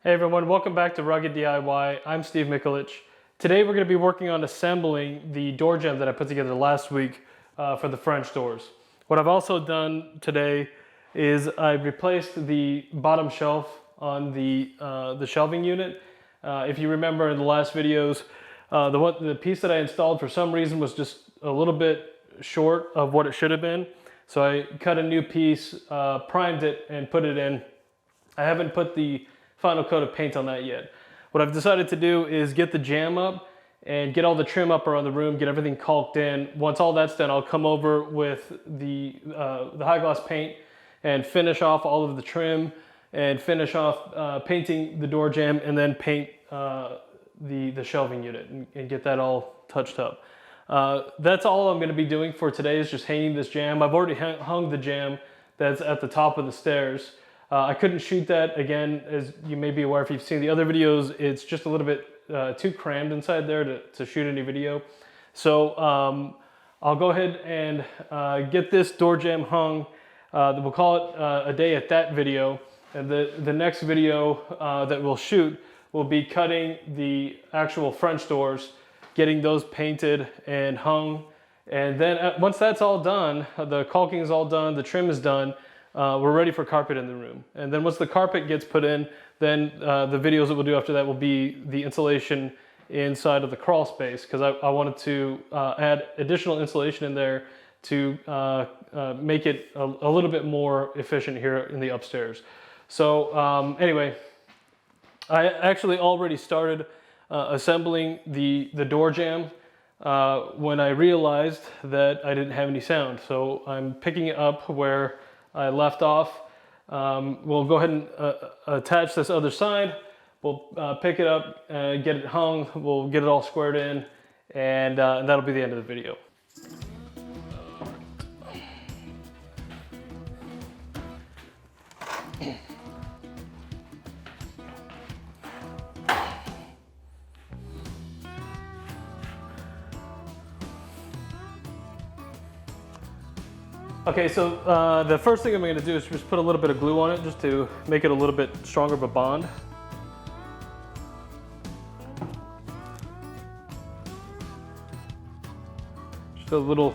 Hey everyone, welcome back to Rugged DIY. I'm Steve Mikulich. Today we're going to be working on assembling the door jamb that I put together last week for the French doors. What I've also done today is I've replaced the bottom shelf on the shelving unit. If you remember in the last videos, the piece that I installed for some reason was just a little bit short of what it should have been. So I cut a new piece, primed it, and put it in. I haven't put the final coat of paint on that yet. What I've decided to do is get the jamb up and get all the trim up around the room, get everything caulked in. Once all that's done, I'll come over with the high gloss paint and finish off all of the trim and finish off painting the door jamb, and then paint the shelving unit and get that all touched up. That's all I'm going to be doing for today, is just hanging this jamb. I've already hung the jamb that's at the top of the stairs. I couldn't shoot that, again, as you may be aware if you've seen the other videos. It's just a little bit too crammed inside there to shoot any video. So I'll go ahead and get this door jamb hung. We'll call it a day at that video. And the next video that we'll shoot will be cutting the actual French doors, getting those painted and hung. And then once that's all done, the caulking is all done, the trim is done, we're ready for carpet in the room. And then once the carpet gets put in, then the videos that we'll do after that will be the insulation inside of the crawl space, because I wanted to add additional insulation in there to make it a little bit more efficient here in the upstairs. So anyway, I actually already started assembling the door jamb when I realized that I didn't have any sound. So I'm picking it up where I left off. We'll go ahead and attach this other side. We'll pick it up, get it hung, we'll get it all squared in, and that'll be the end of the video. Okay, so the first thing I'm going to do is just put a little bit of glue on it, just to make it a little bit stronger of a bond. Just a little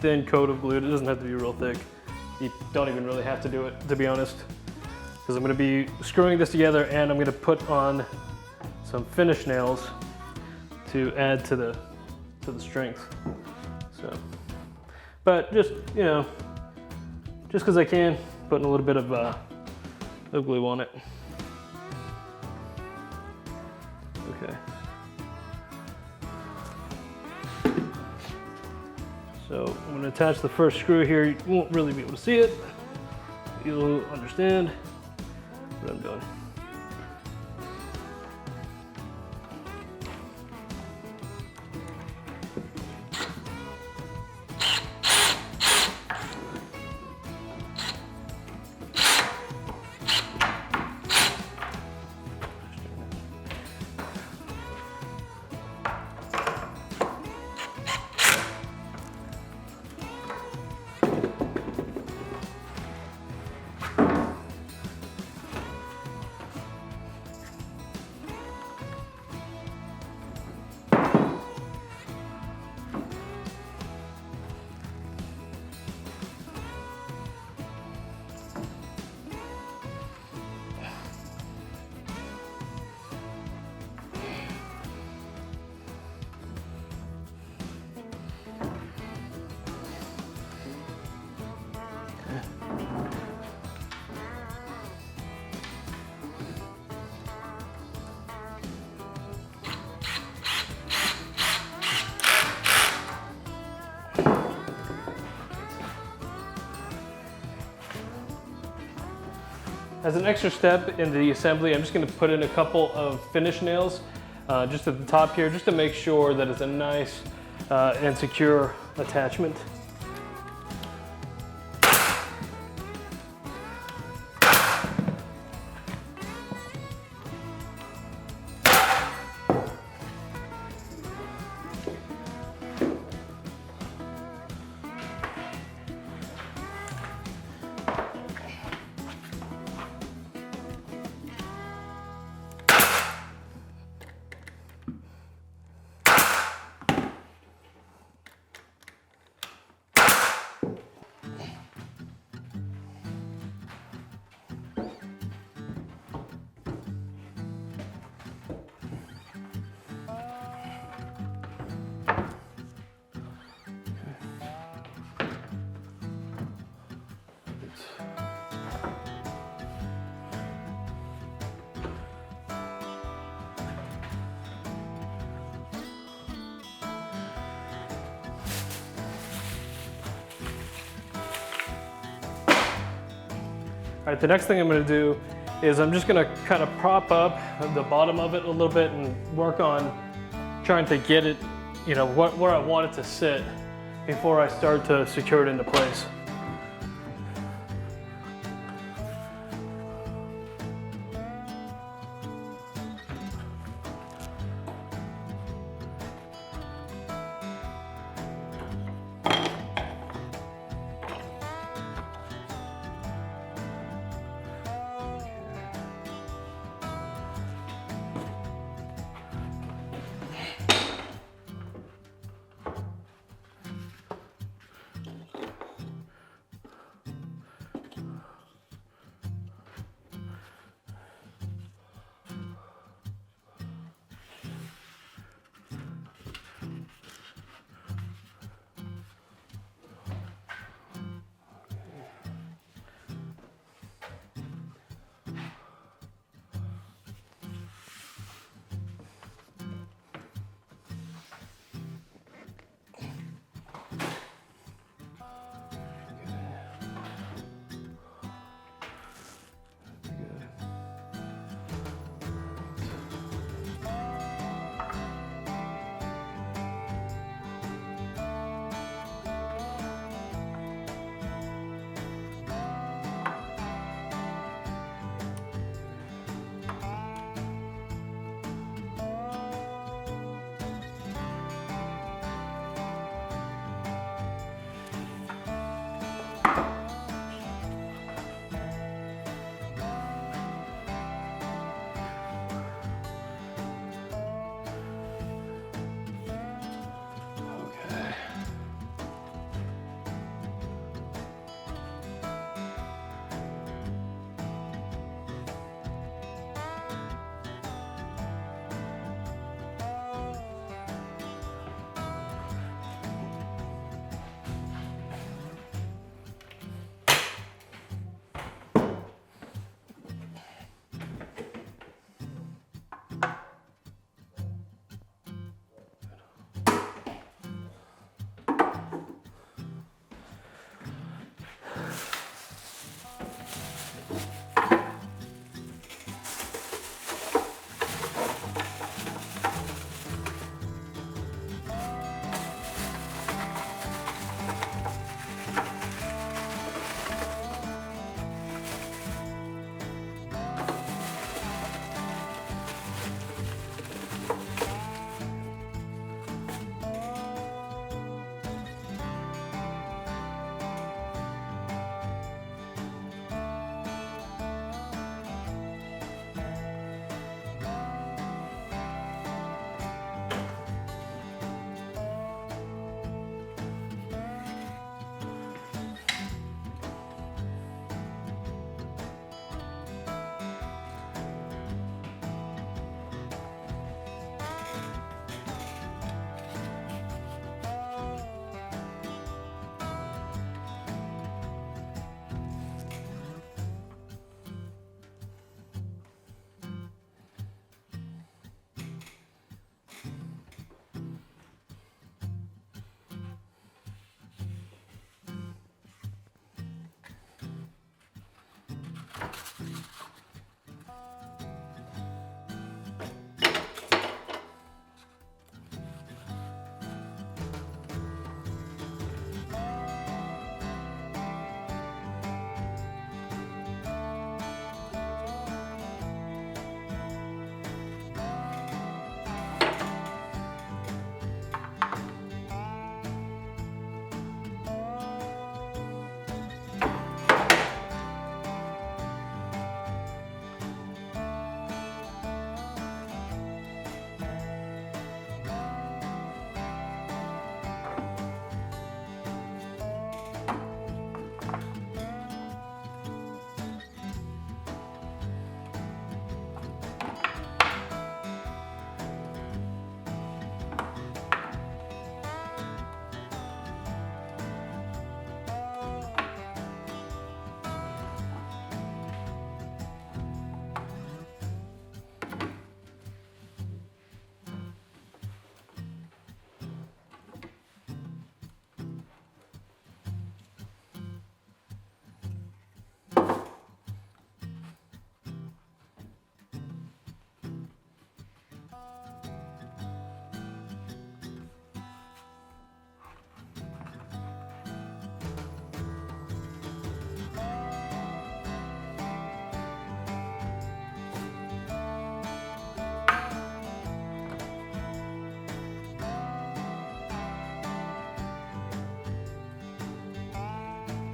thin coat of glue. It doesn't have to be real thick. You don't even really have to do it, to be honest, because I'm going to be screwing this together, and I'm going to put on some finish nails to add to the strength. So. But just, you know, just because I can, putting a little bit of glue on it. Okay. So I'm going to attach the first screw here. You won't really be able to see it. You'll understand what I'm doing. As an extra step in the assembly, I'm just going to put in a couple of finish nails just at the top here, just to make sure that it's a nice and secure attachment. All right, the next thing I'm gonna do is I'm just gonna kind of prop up the bottom of it a little bit and work on trying to get it, you know, where I want it to sit before I start to secure it into place.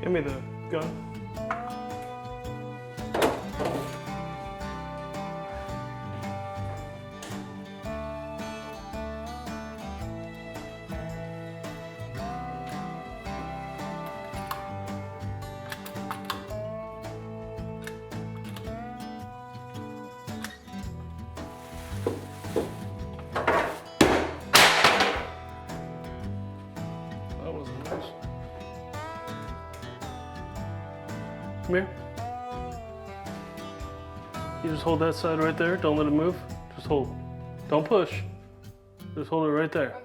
Give me the gun. That was nice. Come here. You just hold that side right there. Don't let it move. Just hold. Don't push. Just hold it right there.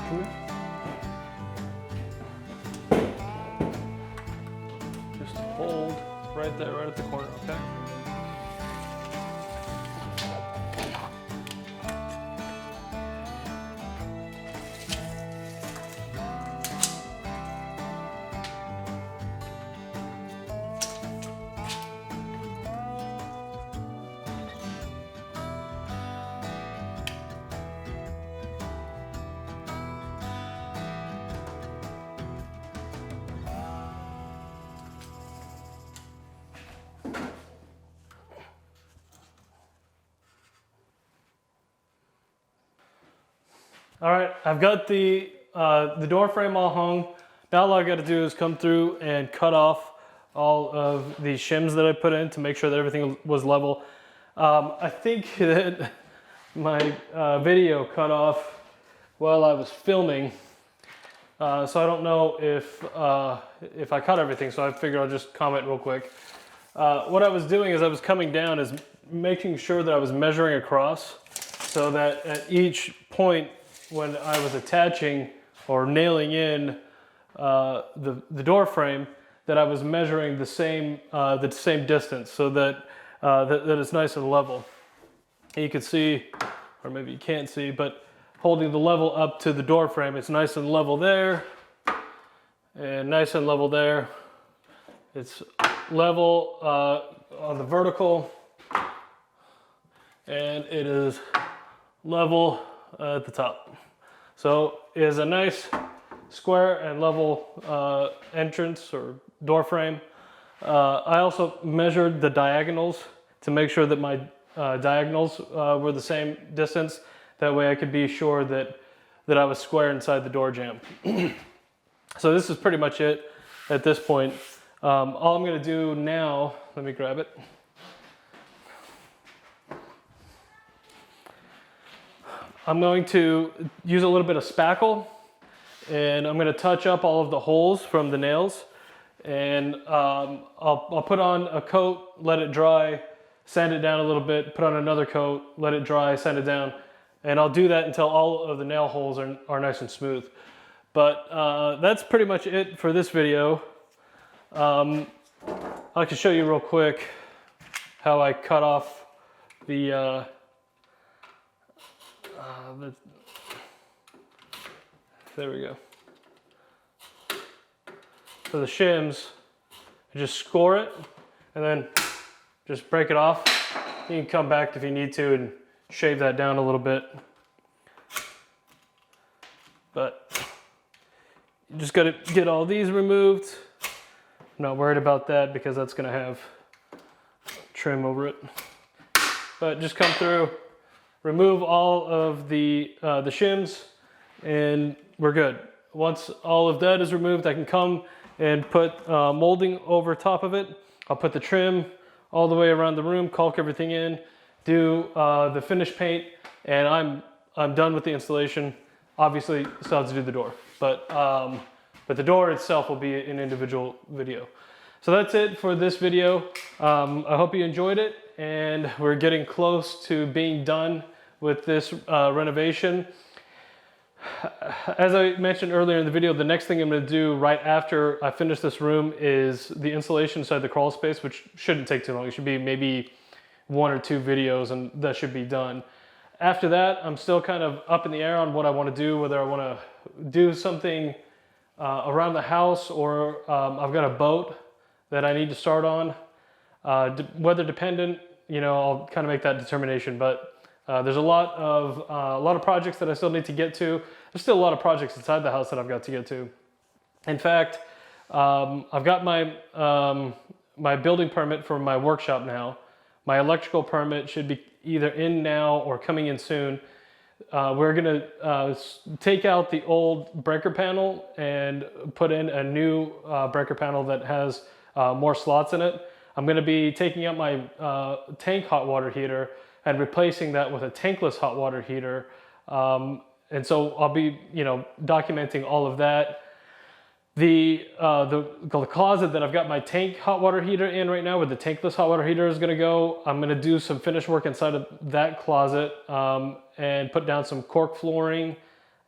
Come here. Just hold right there, right at the corner, okay? All right, I've got the door frame all hung. Now all I got to do is come through and cut off all of the shims that I put in to make sure that everything was level. I think that my video cut off while I was filming, so I don't know if I cut everything, so I figured I'll just comment real quick. What I was doing is I was coming down as making sure that I was measuring across so that at each point when I was attaching or nailing in the door frame, that I was measuring the same distance so that, that it's nice and level. And you can see, or maybe you can't see, but holding the level up to the door frame, it's nice and level there, and nice and level there. It's level on the vertical, and it is level at the top. So it is a nice square and level entrance or door frame. I also measured the diagonals to make sure that my diagonals were the same distance. That way I could be sure that I was square inside the door jamb. So this is pretty much it at this point. All I'm gonna do now, let me grab it. I'm going to use a little bit of spackle, and I'm gonna touch up all of the holes from the nails, and I'll put on a coat, let it dry, sand it down a little bit, put on another coat, let it dry, sand it down, and I'll do that until all of the nail holes are nice and smooth. But that's pretty much it for this video. I'd like to show you real quick how I cut off the there we go. So the shims, you just score it and then just break it off. You can come back if you need to and shave that down a little bit. But you just got to get all these removed. I'm not worried about that because that's going to have trim over it. But just come through, remove all of the shims, and we're good. Once all of that is removed, I can come and put molding over top of it. I'll put the trim all the way around the room, caulk everything in, do the finish paint, and I'm done with the installation. Obviously, still have to do the door, but the door itself will be an individual video. So that's it for this video. I hope you enjoyed it, and we're getting close to being done with this renovation. As I mentioned earlier in the video, the next thing I'm going to do right after I finish this room is the installation inside the crawl space, which shouldn't take too long. It should be maybe 1 or 2 videos, and that should be done. After that, I'm still kind of up in the air on what I want to do, whether I want to do something around the house, or I've got a boat that I need to start on. Weather dependent, you know, I'll kind of make that determination, but there's a lot of projects that I still need to get to. There's still a lot of projects inside the house that I've got to get to. In fact, I've got my my building permit for my workshop now. My electrical permit should be either in now or coming in soon. We're gonna take out the old breaker panel and put in a new breaker panel that has more slots in it. I'm gonna be taking out my tank hot water heater and replacing that with a tankless hot water heater. And so I'll be, you know, documenting all of that. The closet that I've got my tank hot water heater in right now, where the tankless hot water heater is gonna go, I'm gonna do some finish work inside of that closet and put down some cork flooring.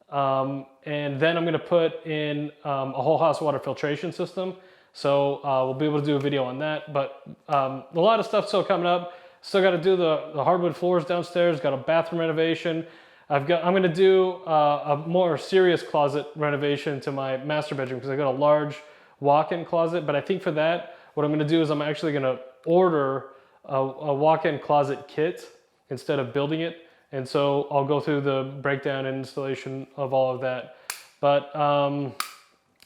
And then I'm gonna put in a whole house water filtration system. So we'll be able to do a video on that. But a lot of stuff still coming up. Still got to do the hardwood floors downstairs. Got a bathroom renovation. I'm going to do a more serious closet renovation to my master bedroom because I got a large walk-in closet. But I think for that, what I'm going to do is I'm actually going to order a walk-in closet kit instead of building it. And so I'll go through the breakdown and installation of all of that. But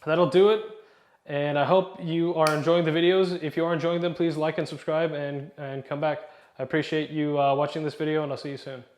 that'll do it. And I hope you are enjoying the videos. If you are enjoying them, please like and subscribe and come back. I appreciate you watching this video, and I'll see you soon.